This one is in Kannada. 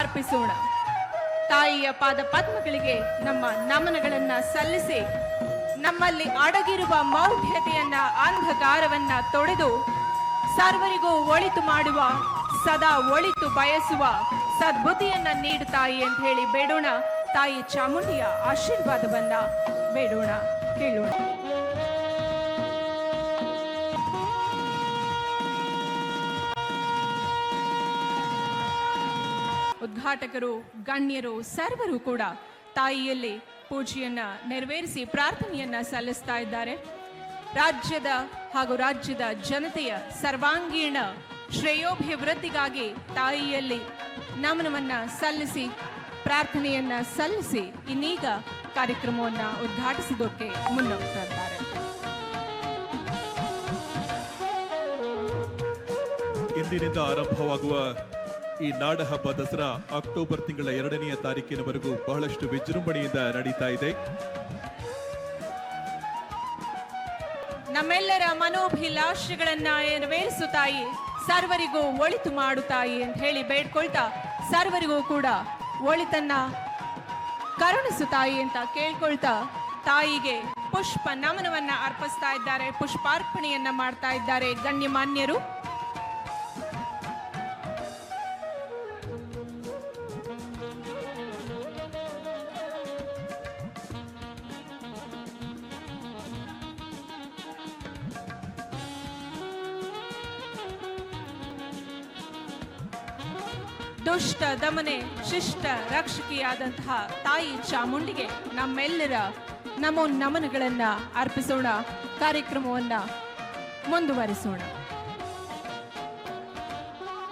ಅರ್ಪಿಸೋಣ. ತಾಯಿಯ ಪಾದ ಪದ್ಮಗಳಿಗೆ ನಮ್ಮ ನಮನಗಳನ್ನ ಸಲ್ಲಿಸಿ ನಮ್ಮಲ್ಲಿ ಅಡಗಿರುವ ಮೌಢ್ಯತೆಯನ್ನ ಅಂಧಕಾರವನ್ನ ತೊಡೆದು ಸರ್ವರಿಗೂ ಒಳಿತು ಮಾಡುವ, ಸದಾ ಒಳಿತು ಬಯಸುವ ಸದ್ಬುದ್ಧಿಯನ್ನ ನೀಡು ತಾಯಿ ಅಂತ ಹೇಳಿ ಬೇಡೋಣ. ತಾಯಿ ಚಾಮುಂಡಿಯ ಆಶೀರ್ವಾದವನ್ನ ಬೇಡೋಣ, ಕೇಳೋಣ. ಉದ್ಘಾಟಕರು, ಗಣ್ಯರು ಸರ್ವರು ಕೂಡ ತಾಯಿಯಲ್ಲಿ ಪೂಜೆಯನ್ನ ನೆರವೇರಿಸಿ ಪ್ರಾರ್ಥನೆಯನ್ನ ಸಲ್ಲಿಸ್ತಾ ಇದ್ದಾರೆ. ರಾಜ್ಯದ ಹಾಗೂ ರಾಜ್ಯದ ಜನತೆಯ ಸರ್ವಾಂಗೀಣ ಶ್ರೇಯೋಭಿವೃದ್ಧಿಗಾಗಿ ತಾಯಿಯಲ್ಲಿ ನಮನವನ್ನ ಸಲ್ಲಿಸಿ ಪ್ರಾರ್ಥನೆಯನ್ನ ಸಲ್ಲಿಸಿ ಇನ್ನೀಗ ಕಾರ್ಯಕ್ರಮವನ್ನ ಉದ್ಘಾಟಿಸಿದಕ್ಕೆ ಮುನ್ನೋಗ್ತಾ ಇದ್ದಾರೆ. ಇಂದಿನಿಂದ ಆರಂಭವಾಗುವ ಈ ನಾಡಹಬ್ಬ ದಸರಾ ಅಕ್ಟೋಬರ್ ತಿಂಗಳ 2ನೇ ತಾರೀಕಿನವರೆಗೂ ಬಹಳಷ್ಟು ವಿಜೃಂಭಣೆಯಿಂದ ನಡೀತಾ ಇದೆ. ನಮ್ಮೆಲ್ಲರ ಮನೋಭಿಲಾಷೆಗಳನ್ನ ನೆರವೇರಿಸು ತಾಯಿ, ಸರ್ವರಿಗೂ ಒಳಿತು ಮಾಡು ತಾಯಿ ಅಂತ ಹೇಳಿ ಬೇಡ್ಕೊಳ್ತಾ ಸರ್ವರಿಗೂ ಕೂಡ ಒಳಿತನ್ನ ಕರುಣಿಸು ತಾಯಿ ಅಂತ ಕೇಳ್ಕೊಳ್ತಾ ತಾಯಿಗೆ ಪುಷ್ಪ ನಮನವನ್ನ ಅರ್ಪಿಸ್ತಾ ಇದ್ದಾರೆ, ಪುಷ್ಪಾರ್ಪಣೆಯನ್ನ ಮಾಡ್ತಾ ಇದ್ದಾರೆ ಗಣ್ಯಮಾನ್ಯರು. ದುಷ್ಟ ದಮನೆ ಶಿಷ್ಟ ರಕ್ಷಕಿಯಾದಂತಹ ತಾಯಿ ಚಾಮುಂಡಿಗೆ ನಮ್ಮೆಲ್ಲರ ನಮೋ ನಮನಗಳನ್ನ ಅರ್ಪಿಸೋಣ, ಕಾರ್ಯಕ್ರಮವನ್ನ ಮುಂದುವರಿಸೋಣ.